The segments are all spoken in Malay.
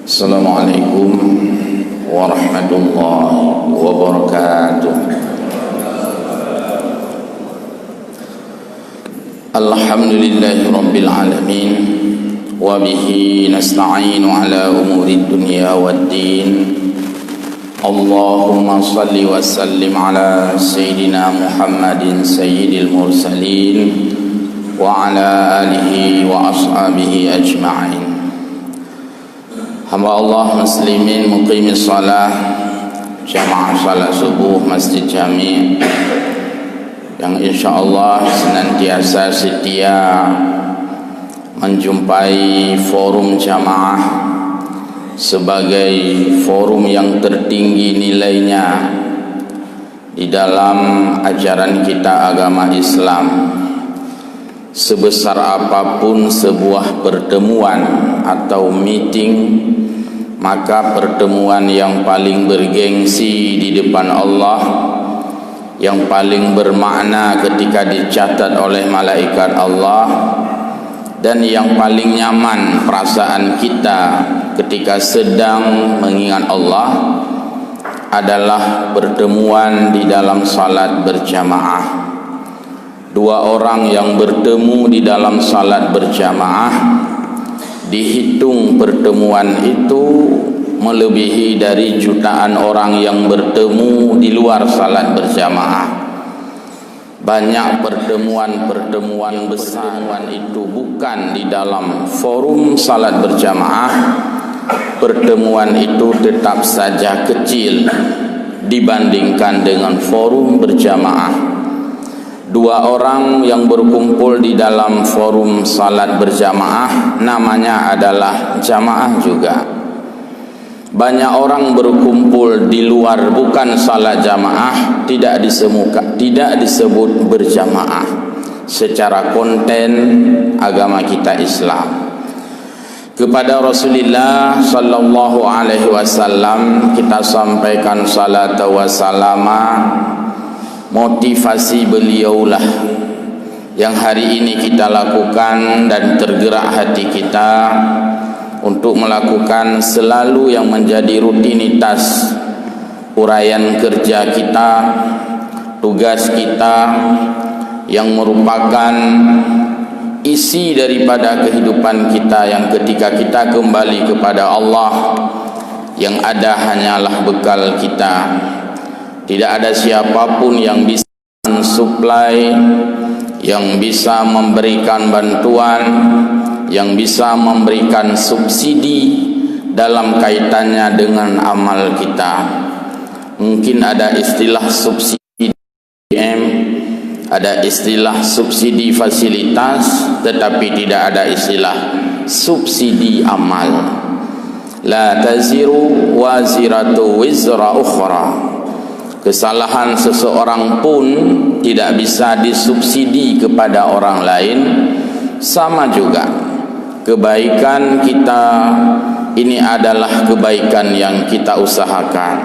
Assalamualaikum warahmatullahi wabarakatuh. Alhamdulillahi rabbil alamin, wa bihi nasta'inu ala umuri dunya waddin. Allahumma salli wa sallim ala sayyidina Muhammadin sayyidil mursalin wa ala alihi wa ashabihi ajma'in. Hamba Allah muslimin muqimis salah jamaah salat subuh Masjid Jami' yang insyaallah senantiasa setia menjumpai forum jamaah sebagai forum yang tertinggi nilainya di dalam ajaran kita agama Islam. Sebesar apapun sebuah pertemuan atau meeting, maka pertemuan yang paling bergengsi di depan Allah, yang paling bermakna ketika dicatat oleh malaikat Allah, dan yang paling nyaman perasaan kita ketika sedang mengingat Allah adalah pertemuan di dalam salat berjamaah. Dua orang yang bertemu di dalam salat berjamaah, dihitung pertemuan itu melebihi dari jutaan orang yang bertemu di luar salat berjamaah. Banyak pertemuan-pertemuan besar itu bukan di dalam forum salat berjamaah. Pertemuan itu tetap saja kecil dibandingkan dengan forum berjamaah. Dua orang yang berkumpul di dalam forum salat berjamaah namanya adalah jamaah juga. Banyak orang berkumpul di luar bukan salat jamaah, tidak disebut berjamaah secara konten agama kita Islam. Kepada Rasulullah sallallahu alaihi wasallam kita sampaikan salat wa salama. Motivasi beliaulah yang hari ini kita lakukan dan tergerak hati kita untuk melakukan selalu yang menjadi rutinitas uraian kerja kita, tugas kita, yang merupakan isi daripada kehidupan kita, yang ketika kita kembali kepada Allah yang ada hanyalah bekal kita. Tidak ada siapapun yang bisa mensuplai, yang bisa memberikan bantuan, yang bisa memberikan subsidi dalam kaitannya dengan amal kita. Mungkin ada istilah subsidi BM, ada istilah subsidi fasilitas, tetapi tidak ada istilah subsidi amal. La taziru waziratu wizra ukhra. Kesalahan seseorang pun tidak bisa disubsidi kepada orang lain. Sama juga kebaikan kita ini adalah kebaikan yang kita usahakan.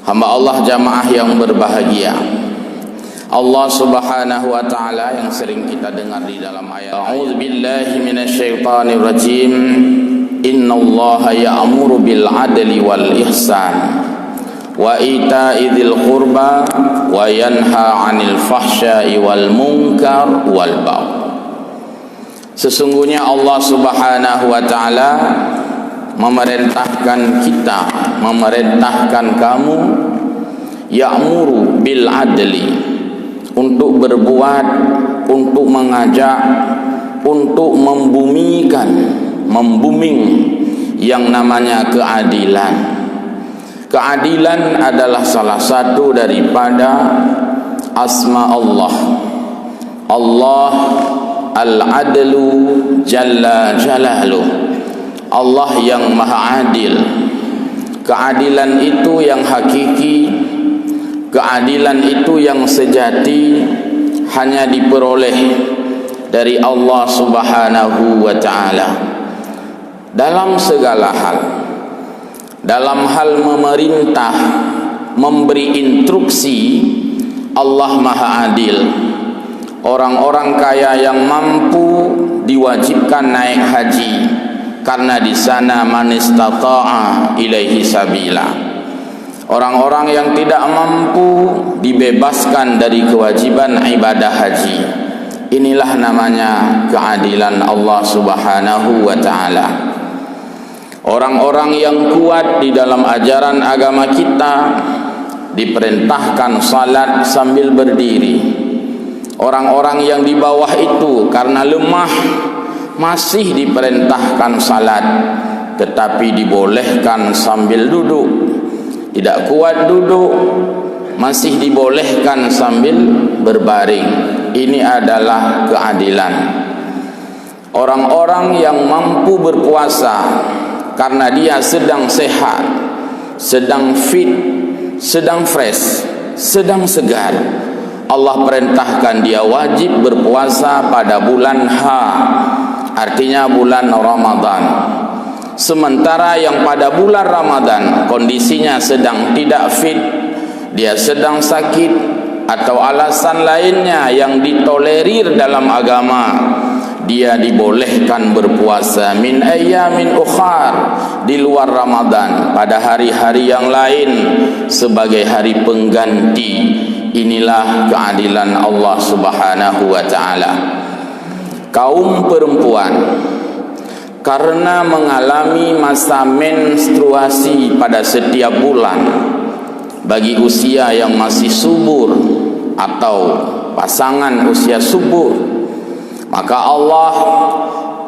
Hamba Allah jamaah yang berbahagia, Allah subhanahu wa ta'ala yang sering kita dengar di dalam ayat, A'udzubillahi minasyaitonirrajim, Innallaha ya'muru bil adli wal ihsan wa ita'idil qurba wa yanha 'anil fahsya'i wal munkar wal baghi. Sesungguhnya Allah Subhanahu wa taala memerintahkan kita, memerintahkan kamu, ya'muru bil adli, untuk berbuat, untuk mengajak, untuk membumikan, membuming yang namanya keadilan. Keadilan adalah salah satu daripada asma Allah. Allah Al-Adlu Jalla Jalaluh. Allah yang maha adil. Keadilan itu yang hakiki, keadilan itu yang sejati hanya diperoleh dari Allah Subhanahu wa ta'ala dalam segala hal. Dalam hal memerintah, memberi instruksi, Allah maha adil. Orang-orang kaya yang mampu diwajibkan naik haji, karena di sana man istata'a ilaihi sabila. Orang-orang yang tidak mampu dibebaskan dari kewajiban ibadah haji. Inilah namanya keadilan Allah Subhanahu wa ta'ala. Orang-orang yang kuat di dalam ajaran agama kita diperintahkan salat sambil berdiri. Orang-orang yang di bawah itu karena lemah masih diperintahkan salat, tetapi dibolehkan sambil duduk. Tidak kuat duduk, masih dibolehkan sambil berbaring. Ini adalah keadilan. Orang-orang yang mampu berpuasa karena dia sedang sehat, sedang fit, sedang fresh, sedang segar, Allah perintahkan dia wajib berpuasa pada bulan H, artinya bulan Ramadan. Sementara yang pada bulan Ramadan kondisinya sedang tidak fit, dia sedang sakit atau alasan lainnya yang ditolerir dalam agama, dia dibolehkan berpuasa min ayyamin ukhar, di luar Ramadan, pada hari-hari yang lain sebagai hari pengganti. Inilah keadilan Allah Subhanahu wa ta'ala. Kaum perempuan karena mengalami masa menstruasi pada setiap bulan, bagi usia yang masih subur atau pasangan usia subur, maka Allah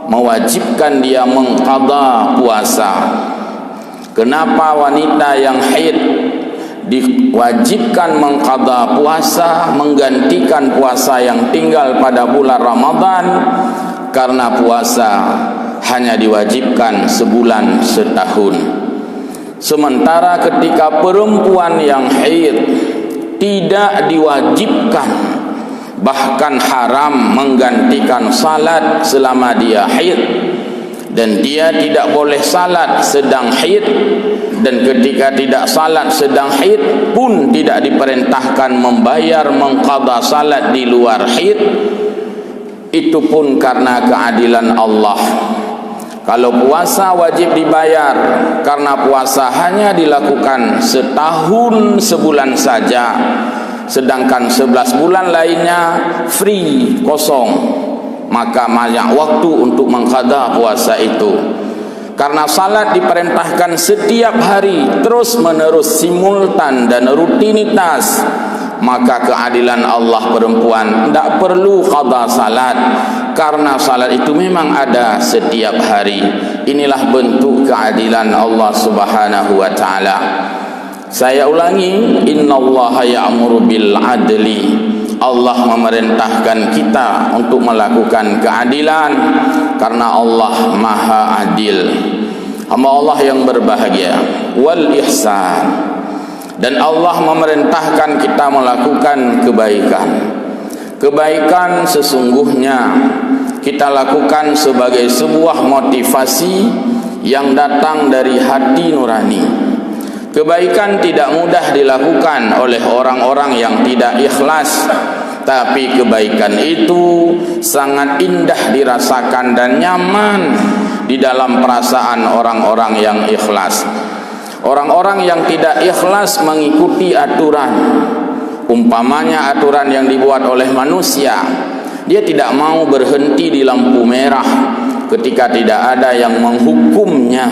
mewajibkan dia mengqadha puasa. Kenapa wanita yang haid diwajibkan mengqadha puasa, menggantikan puasa yang tinggal pada bulan Ramadan? Karena puasa hanya diwajibkan sebulan setahun. Sementara ketika perempuan yang haid tidak diwajibkan, bahkan haram menggantikan salat selama dia haid, dan dia tidak boleh salat sedang haid, dan ketika tidak salat sedang haid pun tidak diperintahkan membayar mengqadha salat di luar haid. Itu pun karena keadilan Allah. Kalau puasa wajib dibayar, karena puasa hanya dilakukan setahun sebulan saja, sedangkan 11 bulan lainnya free, kosong, maka banyak waktu untuk mengqadha puasa itu. Karena salat diperintahkan setiap hari terus menerus, simultan dan rutinitas, maka keadilan Allah, perempuan tidak perlu qadha salat, karena salat itu memang ada setiap hari. Inilah bentuk keadilan Allah Subhanahu wa ta'ala. Saya ulangi, innallaha ya'muru bil adli. Allah memerintahkan kita untuk melakukan keadilan karena Allah Maha Adil. Hamba Allah yang berbahagia, wal ihsan. Dan Allah memerintahkan kita melakukan kebaikan. Kebaikan sesungguhnya kita lakukan sebagai sebuah motivasi yang datang dari hati nurani. Kebaikan tidak mudah dilakukan oleh orang-orang yang tidak ikhlas, tapi kebaikan itu sangat indah dirasakan dan nyaman di dalam perasaan orang-orang yang ikhlas. Orang-orang yang tidak ikhlas mengikuti aturan, umpamanya aturan yang dibuat oleh manusia. Dia tidak mau berhenti di lampu merah ketika tidak ada yang menghukumnya,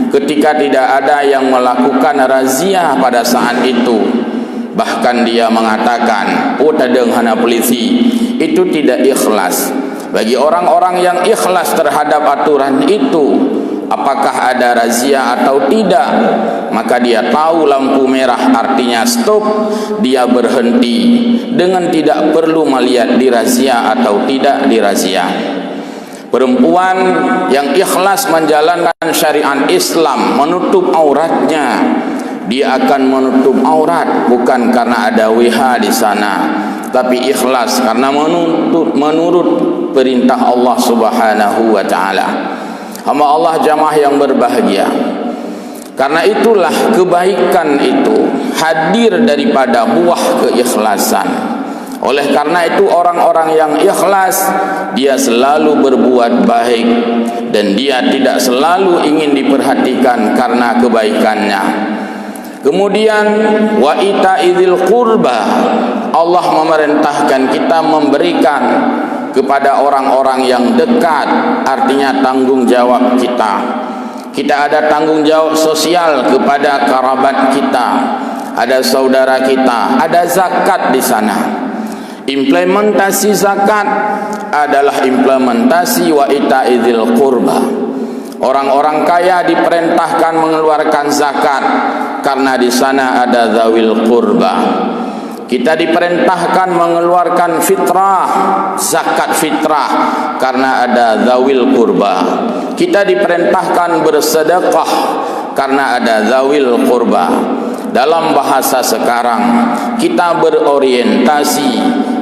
ketika tidak ada yang melakukan razia pada saat itu. Bahkan dia mengatakan, oh tadeng hana polisi. Itu tidak ikhlas. Bagi orang-orang yang ikhlas terhadap aturan itu, apakah ada razia atau tidak, maka dia tahu lampu merah artinya stop, dia berhenti dengan tidak perlu melihat dirazia atau tidak dirazia. Perempuan yang ikhlas menjalankan syariat Islam, menutup auratnya, dia akan menutup aurat bukan karena ada WH di sana, tapi ikhlas karena menurut perintah Allah Subhanahu wa ta'ala. Hamba Allah jamaah yang berbahagia, karena itulah kebaikan itu hadir daripada buah keikhlasan. Oleh karena itu orang-orang yang ikhlas, dia selalu berbuat baik dan dia tidak selalu ingin diperhatikan karena kebaikannya. Kemudian wa ita'idil qurba, Allah memerintahkan kita memberikan kepada orang-orang yang dekat, artinya tanggung jawab kita. Kita ada tanggung jawab sosial kepada kerabat kita, ada saudara kita, ada zakat di sana. Implementasi zakat adalah implementasi wa ita'idil qurba. Orang-orang kaya diperintahkan mengeluarkan zakat karena di sana ada dzawil qurba. Kita diperintahkan mengeluarkan fitrah, zakat fitrah, karena ada dzawil qurba. Kita diperintahkan bersedekah karena ada dzawil qurba. Dalam bahasa sekarang, kita berorientasi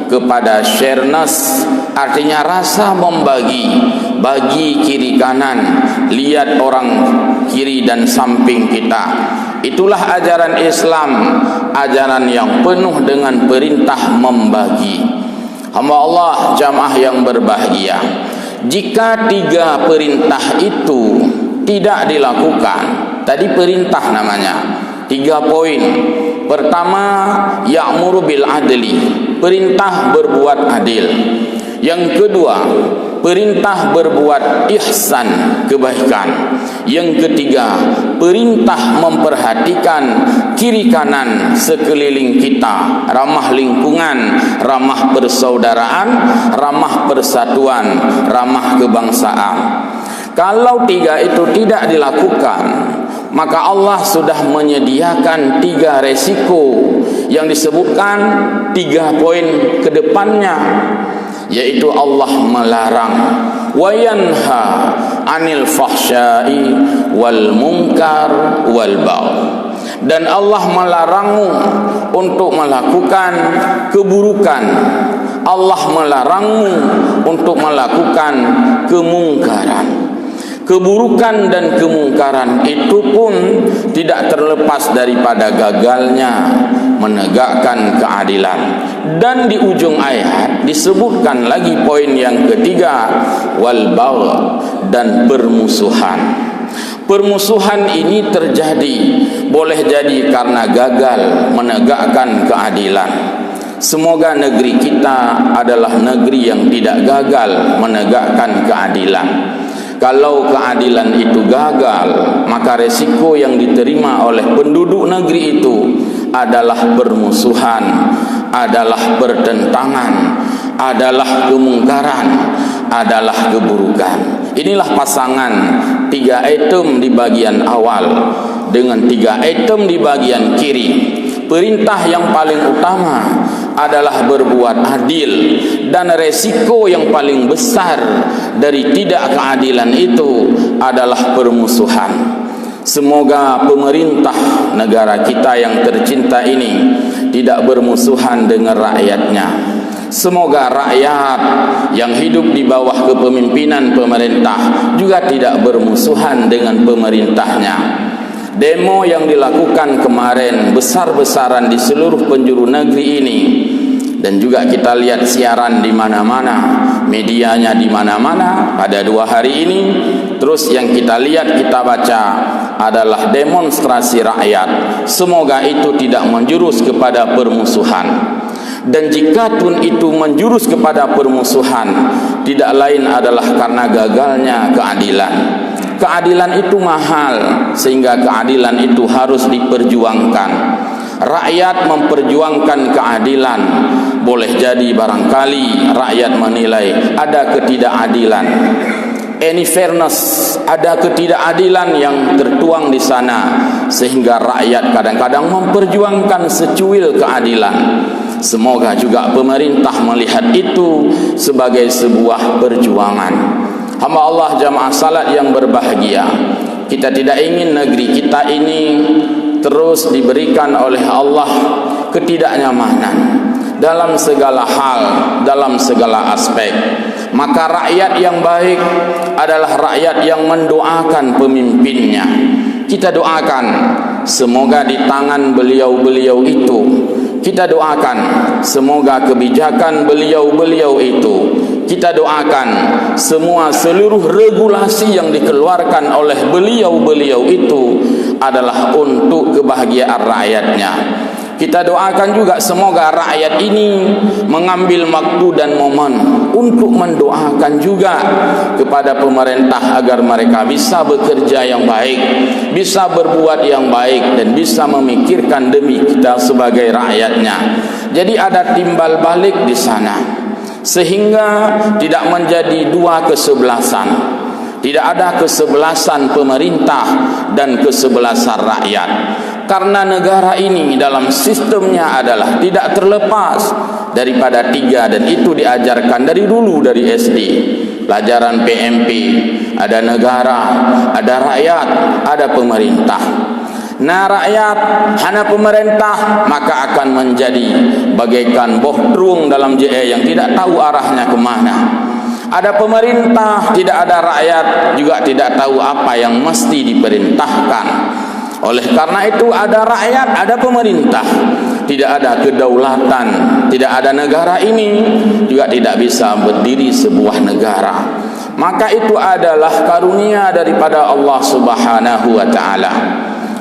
kepada shareness, artinya rasa membagi, bagi kiri kanan, lihat orang kiri dan samping kita. Itulah ajaran Islam, ajaran yang penuh dengan perintah membagi. Hamba Allah jamaah yang berbahagia, jika 3 perintah itu tidak dilakukan, tadi perintah namanya, 3 poin. Pertama, ya'muru bil adli, perintah berbuat adil. Yang kedua, perintah berbuat ihsan, kebaikan. Yang ketiga, perintah memperhatikan kiri kanan sekeliling kita, ramah lingkungan, ramah persaudaraan, ramah persatuan, ramah kebangsaan. Kalau 3 itu tidak dilakukan, maka Allah sudah menyediakan 3 resiko yang disebutkan 3 poin ke depannya, yaitu Allah melarang wa yanha 'anil fahsya'i wal munkar wal bagh, dan Allah melarangmu untuk melakukan keburukan. Allah melarangmu untuk melakukan kemungkaran. Keburukan dan kemungkaran itu pun tidak terlepas daripada gagalnya menegakkan keadilan. Dan di ujung ayat disebutkan lagi poin yang ketiga, wal bagh, dan permusuhan. Permusuhan ini terjadi, boleh jadi karena gagal menegakkan keadilan. Semoga negeri kita adalah negeri yang tidak gagal menegakkan keadilan. Kalau keadilan itu gagal, maka resiko yang diterima oleh penduduk negeri itu adalah permusuhan, adalah pertentangan, adalah kemungkaran, adalah keburukan. Inilah pasangan 3 item di bagian awal dengan 3 item di bagian kiri. Perintah yang paling utama adalah berbuat adil, dan resiko yang paling besar dari tidak keadilan itu adalah permusuhan. Semoga pemerintah negara kita yang tercinta ini tidak bermusuhan dengan rakyatnya. Semoga rakyat yang hidup di bawah kepemimpinan pemerintah juga tidak bermusuhan dengan pemerintahnya. Demo yang dilakukan kemarin besar-besaran di seluruh penjuru negeri ini, dan juga kita lihat siaran di mana-mana, medianya di mana-mana pada 2 hari ini. Terus yang kita lihat, kita baca adalah demonstrasi rakyat. Semoga itu tidak menjurus kepada permusuhan. Dan jika pun itu menjurus kepada permusuhan, tidak lain adalah karena gagalnya keadilan. Keadilan itu mahal, sehingga keadilan itu harus diperjuangkan. Rakyat memperjuangkan keadilan. Boleh jadi barangkali rakyat menilai ada ketidakadilan. Any fairness, ada ketidakadilan yang tertuang di sana, sehingga rakyat kadang-kadang memperjuangkan secuil keadilan. Semoga juga pemerintah melihat itu sebagai sebuah perjuangan. Hamba Allah jamaah salat yang berbahagia, kita tidak ingin negeri kita ini terus diberikan oleh Allah ketidaknyamanan dalam segala hal, dalam segala aspek. Maka rakyat yang baik adalah rakyat yang mendoakan pemimpinnya. Kita doakan semoga di tangan beliau-beliau itu kita doakan semoga kebijakan beliau-beliau itu, kita doakan seluruh regulasi yang dikeluarkan oleh beliau-beliau itu adalah untuk kebahagiaan rakyatnya. Kita doakan juga semoga rakyat ini mengambil waktu dan momen untuk mendoakan juga kepada pemerintah agar mereka bisa bekerja yang baik, bisa berbuat yang baik, dan bisa memikirkan demi kita sebagai rakyatnya. Jadi ada timbal balik di sana, sehingga tidak menjadi dua kesebelasan. Tidak ada kesebelasan pemerintah dan kesebelasan rakyat. Karena negara ini dalam sistemnya adalah tidak terlepas daripada tiga, dan itu diajarkan dari dulu dari SD. Pelajaran PMP, ada negara, ada rakyat, ada pemerintah. Nah, rakyat hanya pemerintah maka akan menjadi bagaikan bohdrung dalam JE yang tidak tahu arahnya kemana. Ada pemerintah, tidak ada rakyat, juga tidak tahu apa yang mesti diperintahkan. Oleh karena itu ada rakyat, ada pemerintah, tidak ada kedaulatan, tidak ada negara ini, juga tidak bisa berdiri sebuah negara. Maka itu adalah karunia daripada Allah Subhanahu wa ta'ala.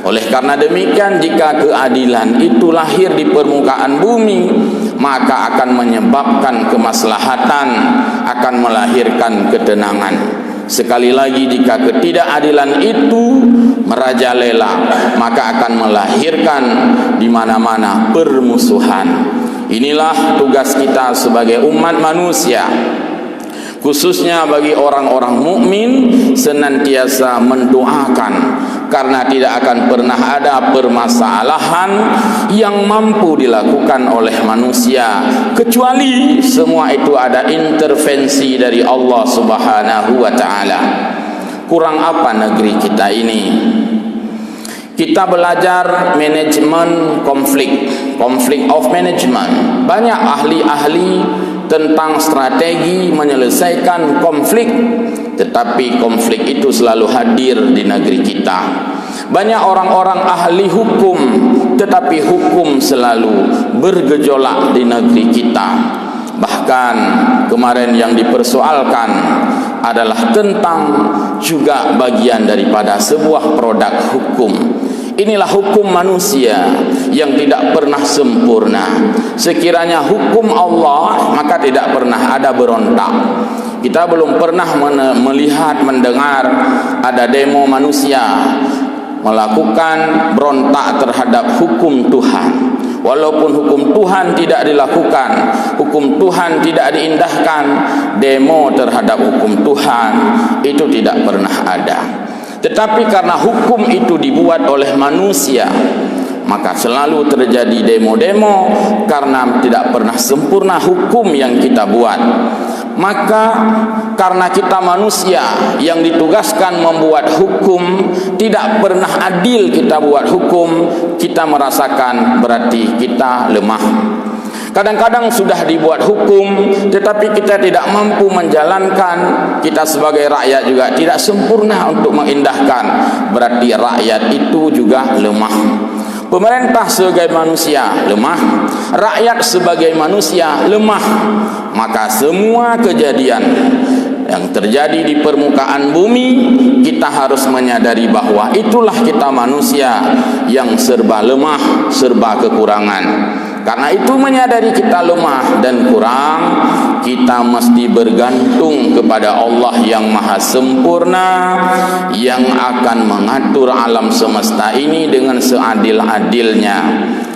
Oleh karena demikian, jika keadilan itu lahir di permukaan bumi, maka akan menyebabkan kemaslahatan, akan melahirkan ketenangan. Sekali lagi, jika ketidakadilan itu merajalela, maka akan melahirkan di mana-mana permusuhan. Inilah tugas kita sebagai umat manusia, khususnya bagi orang-orang mukmin, senantiasa mendoakan, karena tidak akan pernah ada permasalahan yang mampu dilakukan oleh manusia kecuali semua itu ada intervensi dari Allah Subhanahu wa ta'ala. Kurang apa negeri kita ini? Kita belajar manajemen konflik, konflik of management. Banyak ahli-ahli tentang strategi menyelesaikan konflik, tetapi konflik itu selalu hadir di negeri kita. Banyak orang-orang ahli hukum, tetapi hukum selalu bergejolak di negeri kita. Bahkan kemarin yang dipersoalkan adalah tentang juga bagian daripada sebuah produk hukum. Inilah hukum manusia yang tidak pernah sempurna. Sekiranya hukum Allah, maka tidak pernah ada berontak. Kita belum pernah melihat, mendengar ada demo manusia melakukan berontak terhadap hukum Tuhan. Walaupun hukum Tuhan tidak dilakukan, hukum Tuhan tidak diindahkan, demo terhadap hukum Tuhan itu tidak pernah ada. Tetapi karena hukum itu dibuat oleh manusia, maka selalu terjadi demo-demo karena tidak pernah sempurna hukum yang kita buat. Maka karena kita manusia yang ditugaskan membuat hukum, tidak pernah adil kita buat hukum, kita merasakan berarti kita lemah. Kadang-kadang sudah dibuat hukum, tetapi kita tidak mampu menjalankan. Kita sebagai rakyat juga tidak sempurna untuk mengindahkan, berarti rakyat itu juga lemah. Pemerintah sebagai manusia lemah, rakyat sebagai manusia lemah. Maka semua kejadian yang terjadi di permukaan bumi, kita harus menyadari bahwa itulah kita manusia yang serba lemah, serba kekurangan. Karena itu menyadari kita lemah dan kurang, kita mesti bergantung kepada Allah yang maha sempurna, yang akan mengatur alam semesta ini dengan seadil-adilnya.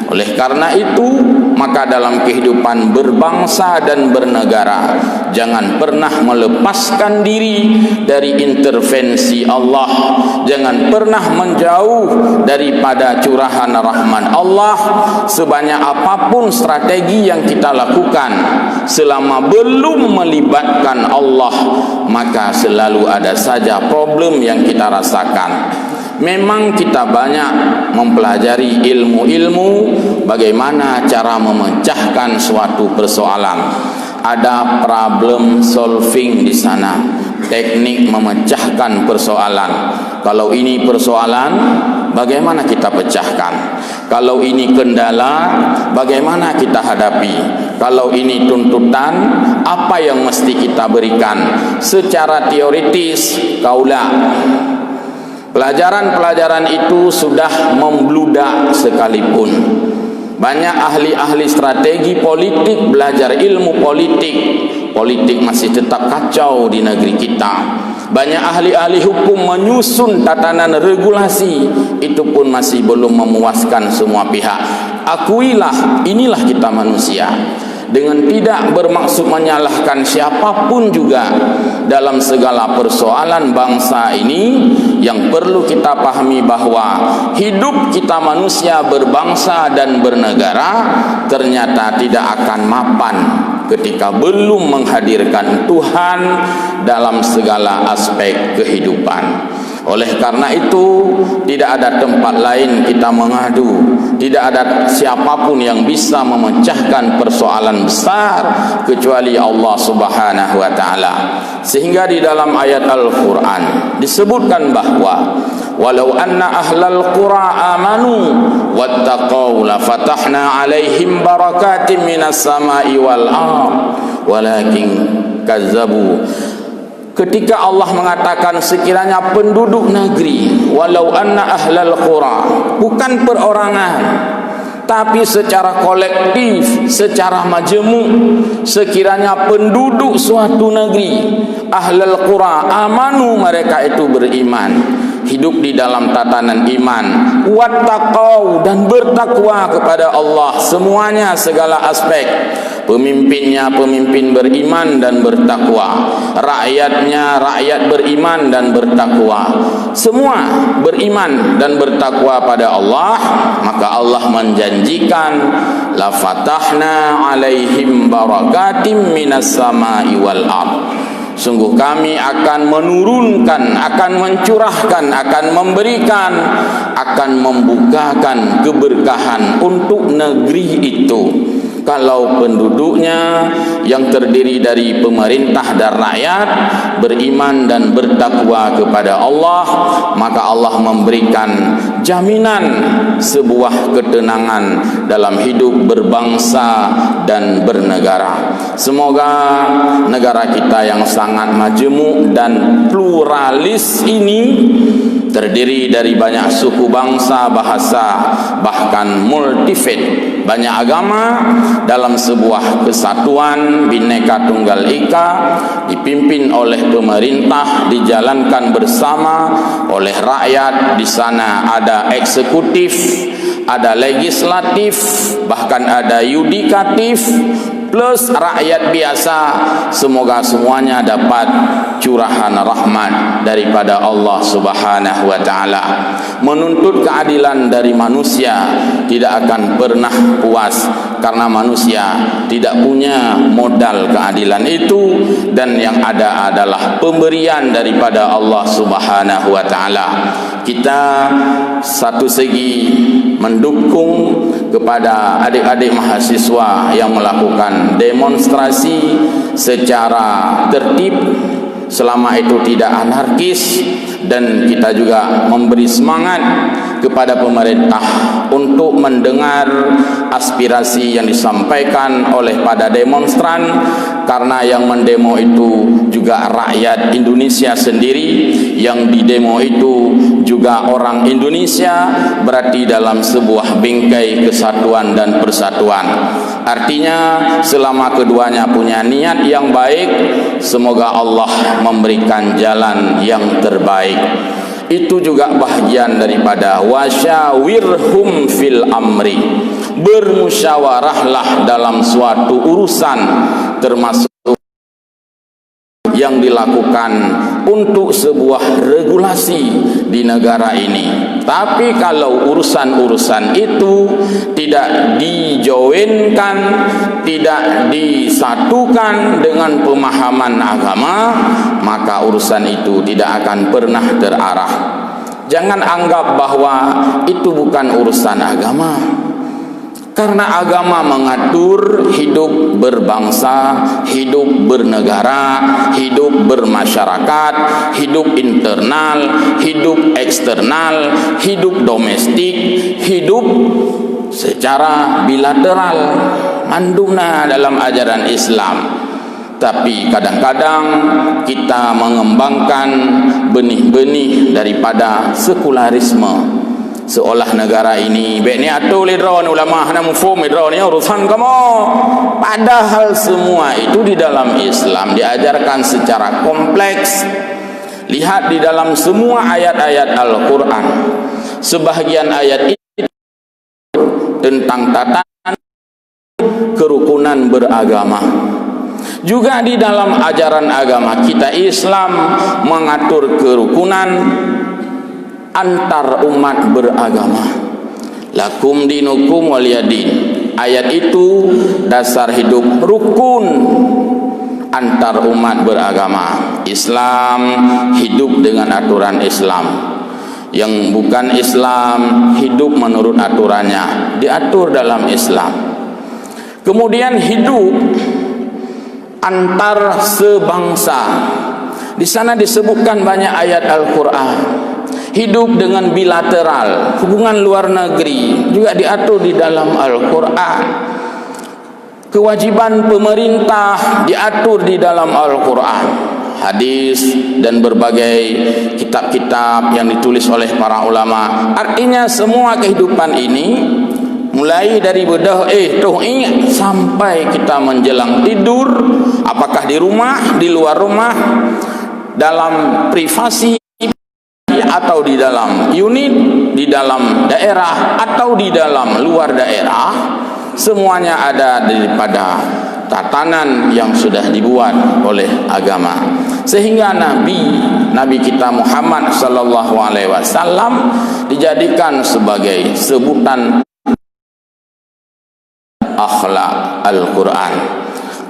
Oleh karena itu, maka dalam kehidupan berbangsa dan bernegara, jangan pernah melepaskan diri dari intervensi Allah. Jangan pernah menjauh daripada curahan rahman Allah. Sebanyak apapun strategi yang kita lakukan, selama belum melibatkan Allah, maka selalu ada saja problem yang kita rasakan. Memang kita banyak mempelajari ilmu-ilmu bagaimana cara memecahkan suatu persoalan. Ada problem solving di sana, teknik memecahkan persoalan. Kalau ini persoalan, bagaimana kita pecahkan? Kalau ini kendala, bagaimana kita hadapi? Kalau ini tuntutan, apa yang mesti kita berikan? Secara teoritis, kaulah pelajaran-pelajaran itu sudah membludak sekalipun. Banyak ahli-ahli strategi politik belajar ilmu politik. Politik masih tetap kacau di negeri kita. Banyak ahli-ahli hukum menyusun tatanan regulasi, itu pun masih belum memuaskan semua pihak. Akuilah, inilah kita manusia. Dengan tidak bermaksud menyalahkan siapapun juga dalam segala persoalan bangsa ini, yang perlu kita pahami bahwa hidup kita manusia berbangsa dan bernegara ternyata tidak akan mapan ketika belum menghadirkan Tuhan dalam segala aspek kehidupan. Oleh karena itu, tidak ada tempat lain kita mengadu, tidak ada siapapun yang bisa memecahkan persoalan besar kecuali Allah Subhanahu wa taala. Sehingga di dalam ayat Al-Qur'an disebutkan bahwa walau anna ahlal qura amanu wattaqau la fatahna alaihim barakatim minas samai wal ard walakin kazzabu. Ketika Allah mengatakan sekiranya penduduk negeri, walau anna ahlal qura, bukan perorangan, tapi secara kolektif, secara majemuk, sekiranya penduduk suatu negeri, ahlal qura amanu, mereka itu beriman, hidup di dalam tatanan iman, wattaqau, dan bertakwa kepada Allah, semuanya, segala aspek. Pemimpinnya pemimpin beriman dan bertakwa, rakyatnya rakyat beriman dan bertakwa, semua beriman dan bertakwa pada Allah, maka Allah menjanjikan la fatahna alaihim barakatim minas samai wal ard. Sungguh kami akan menurunkan, akan mencurahkan, akan memberikan, akan membukakan keberkahan untuk negeri itu. Kalau penduduknya yang terdiri dari pemerintah dan rakyat beriman dan bertakwa kepada Allah, maka Allah memberikan jaminan sebuah ketenangan dalam hidup berbangsa dan bernegara. Semoga negara kita yang sangat majemuk dan pluralis ini, terdiri dari banyak suku, bangsa, bahasa, bahkan multifet, banyak agama, dalam sebuah kesatuan Bhinneka Tunggal Ika, dipimpin oleh pemerintah, dijalankan bersama oleh rakyat. Di sana ada eksekutif, ada legislatif, bahkan ada yudikatif, plus rakyat biasa. Semoga semuanya dapat curahan rahmat daripada Allah Subhanahu wa taala. Menuntut keadilan dari manusia tidak akan pernah puas, karena manusia tidak punya modal keadilan itu, dan yang ada adalah pemberian daripada Allah Subhanahu wa taala. Kita satu segi mendukung kepada adik-adik mahasiswa yang melakukan demonstrasi secara tertib, selama itu tidak anarkis, dan kita juga memberi semangat kepada pemerintah untuk mendengar aspirasi yang disampaikan oleh pada demonstran, karena yang mendemo itu juga rakyat Indonesia sendiri, yang didemo itu juga orang Indonesia, berarti dalam sebuah bingkai kesatuan dan persatuan. Artinya selama keduanya punya niat yang baik, semoga Allah memberikan jalan yang terbaik. Itu juga bahagian daripada wasyawirhum fil amri, bermusyawarahlah dalam suatu urusan, termasuk yang dilakukan untuk sebuah regulasi di negara ini. Tapi kalau urusan-urusan itu tidak dijoinkan, tidak disatukan dengan pemahaman agama, maka urusan itu tidak akan pernah terarah. Jangan anggap bahwa itu bukan urusan agama. Karena agama mengatur hidup berbangsa, hidup bernegara, hidup bermasyarakat, hidup internal, hidup eksternal, hidup domestik, hidup secara bilateral. Manduna dalam ajaran Islam. Tapi kadang-kadang kita mengembangkan benih-benih daripada sekularisme, seolah negara ini baik ni atur lidra ni ulama nak mufhum lidra ni urusan kamu. Padahal semua itu di dalam Islam diajarkan secara kompleks. Lihat di dalam semua ayat-ayat Al-Quran, sebahagian ayat ini tentang tatanan kerukunan beragama. Juga di dalam ajaran agama kita Islam mengatur kerukunan antar umat beragama. Lakum dinukum waliyadin. Ayat itu dasar hidup rukun antar umat beragama. Islam hidup dengan aturan Islam. Yang bukan Islam hidup menurut aturannya, diatur dalam Islam. Kemudian hidup antar sebangsa. Di sana disebutkan banyak ayat Al-Quran. Hidup dengan bilateral, hubungan luar negeri juga diatur di dalam Al-Quran. Kewajiban pemerintah diatur di dalam Al-Quran. Hadis dan berbagai kitab-kitab yang ditulis oleh para ulama. Artinya semua kehidupan ini, mulai dari bedah ingat sampai kita menjelang tidur, apakah di rumah, di luar rumah, dalam privasi atau di dalam unit, di dalam daerah atau di dalam luar daerah, semuanya ada daripada tatanan yang sudah dibuat oleh agama. Sehingga Nabi kita Muhammad sallallahu alaihi wasallam dijadikan sebagai sebutan akhlak Al-Quran.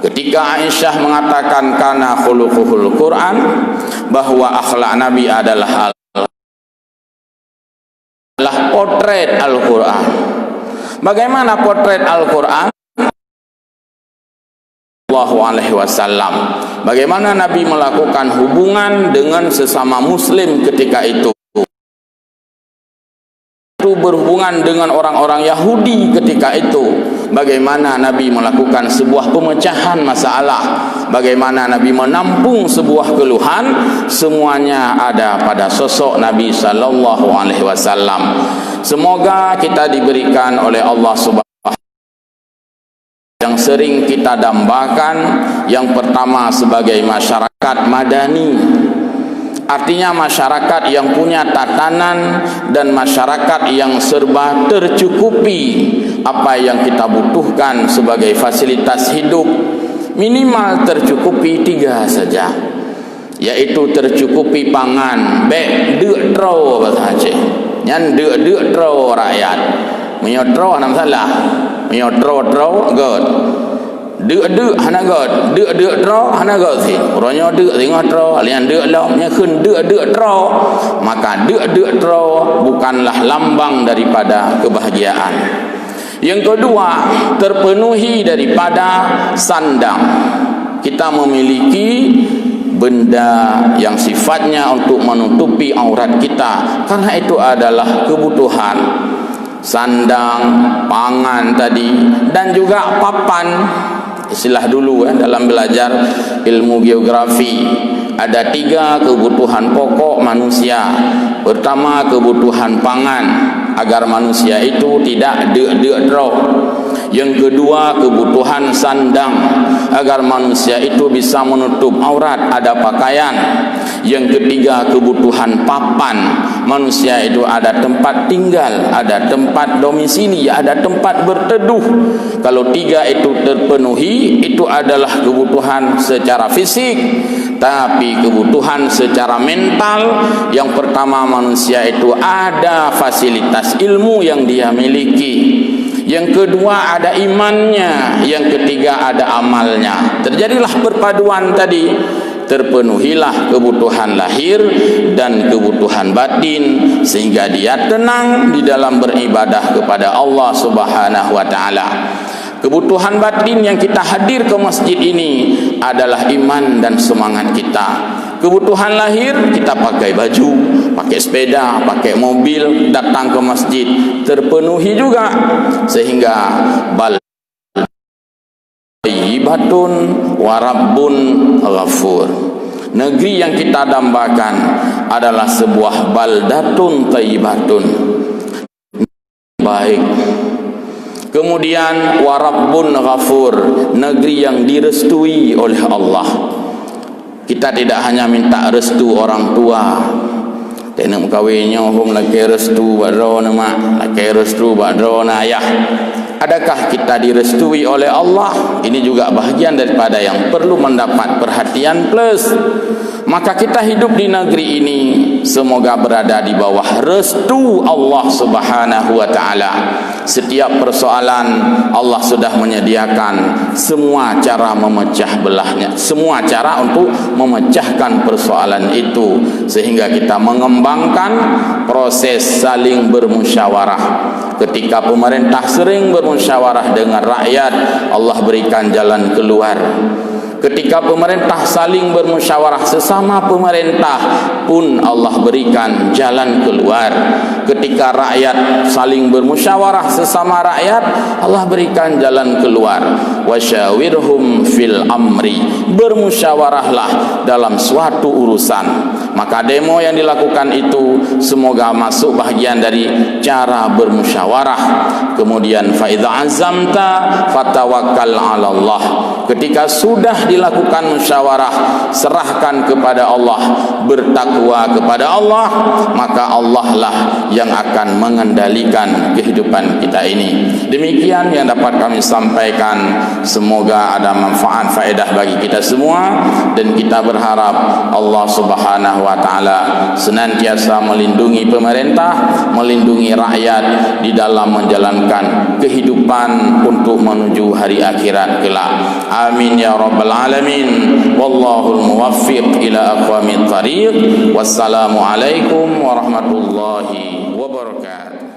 Ketika Aisyah mengatakan kana khuluquhul Quran, bahwa akhlak Nabi adalah potret Al-Quran. Bagaimana potret Al-Quran? Sallallahu alaihi wasallam. Bagaimana Nabi melakukan hubungan dengan sesama muslim ketika itu? Berhubungan dengan orang-orang Yahudi ketika itu. Bagaimana Nabi melakukan sebuah pemecahan masalah, bagaimana Nabi menampung sebuah keluhan, semuanya ada pada sosok Nabi sallallahu alaihi wasallam. Semoga kita diberikan oleh Allah Subhanahu yang sering kita dambakan. Yang pertama sebagai masyarakat madani, artinya masyarakat yang punya tatanan dan masyarakat yang serba tercukupi apa yang kita butuhkan sebagai fasilitas hidup. Minimal tercukupi 3 saja, yaitu tercukupi pangan, bek dek tro bahasa Aceh, nyan dek tro rakyat, menyotro ana masalah, menyotro god dek hana god, dek tro hana god si orangnya dek tengah tro alian dek lah nya keun dek tro, maka dek tro bukanlah lambang daripada kebahagiaan. Yang kedua, terpenuhi daripada sandang. Kita memiliki benda yang sifatnya untuk menutupi aurat kita, karena itu adalah kebutuhan. Sandang, pangan tadi, dan juga papan. Istilah dulu dalam belajar ilmu geografi, ada 3 kebutuhan pokok manusia. Pertama, kebutuhan pangan, agar manusia itu tidak dek drop. Yang kedua, kebutuhan sandang, agar manusia itu bisa menutup aurat, ada pakaian. Yang ketiga, kebutuhan papan, manusia itu ada tempat tinggal, ada tempat domisili, ada tempat berteduh. Kalau 3 itu terpenuhi, itu adalah kebutuhan secara fisik. Tapi kebutuhan secara mental, yang pertama manusia itu ada fasilitas ilmu yang dia miliki. Yang kedua ada imannya, yang ketiga ada amalnya. Terjadilah perpaduan tadi. terpenuhilah kebutuhan lahir dan kebutuhan batin, sehingga dia tenang di dalam beribadah kepada Allah Subhanahu wa taala. Kebutuhan batin yang kita hadir ke masjid ini adalah iman dan semangat kita. Kebutuhan lahir, kita pakai baju, pakai sepeda, pakai mobil, datang ke masjid, terpenuhi juga. Sehingga baldatun wa rabbun ghafur. Negeri yang kita dambakan adalah sebuah baldatun thayyibatun, baik. Kemudian warabbun ghafur, negeri yang direstui oleh Allah. Kita tidak hanya minta restu orang tua. Tenek kawinnya hum laki restu badrona mak, laki restu badrona ayah. Adakah kita direstui oleh Allah? Ini juga bahagian daripada yang perlu mendapat perhatian plus. Maka kita hidup di negeri ini semoga berada di bawah restu Allah Subhanahu wa taala. Setiap persoalan Allah sudah menyediakan semua cara memecah belahnya, semua cara untuk memecahkan persoalan itu, sehingga kita mengembangkan proses saling bermusyawarah. Ketika pemerintah sering bermusyawarah dengan rakyat, Allah berikan jalan keluar. Ketika pemerintah saling bermusyawarah sesama pemerintah pun Allah berikan jalan keluar. Ketika rakyat saling bermusyawarah sesama rakyat, Allah berikan jalan keluar. Wasyawirhum fil amri, bermusyawarahlah dalam suatu urusan. Maka demo yang dilakukan itu semoga masuk bahagian dari cara bermusyawarah. Kemudian fa idza azamta fatawakkal 'ala Allah. Ketika sudah dilakukan musyawarah, serahkan kepada Allah, bertakwa kepada Allah, maka Allah lah yang akan mengendalikan kehidupan kita ini. Demikian yang dapat kami sampaikan. Semoga ada manfaat faedah bagi kita semua, dan kita berharap Allah Subhanahu wa taala senantiasa melindungi pemerintah, melindungi rakyat di dalam menjalankan kehidupan untuk menuju hari akhirat kelak. Amin ya rabbal alamin. Wallahul muwaffiq ila aqwamit thariq. Wassalamu alaikum warahmatullahi wabarakatuh.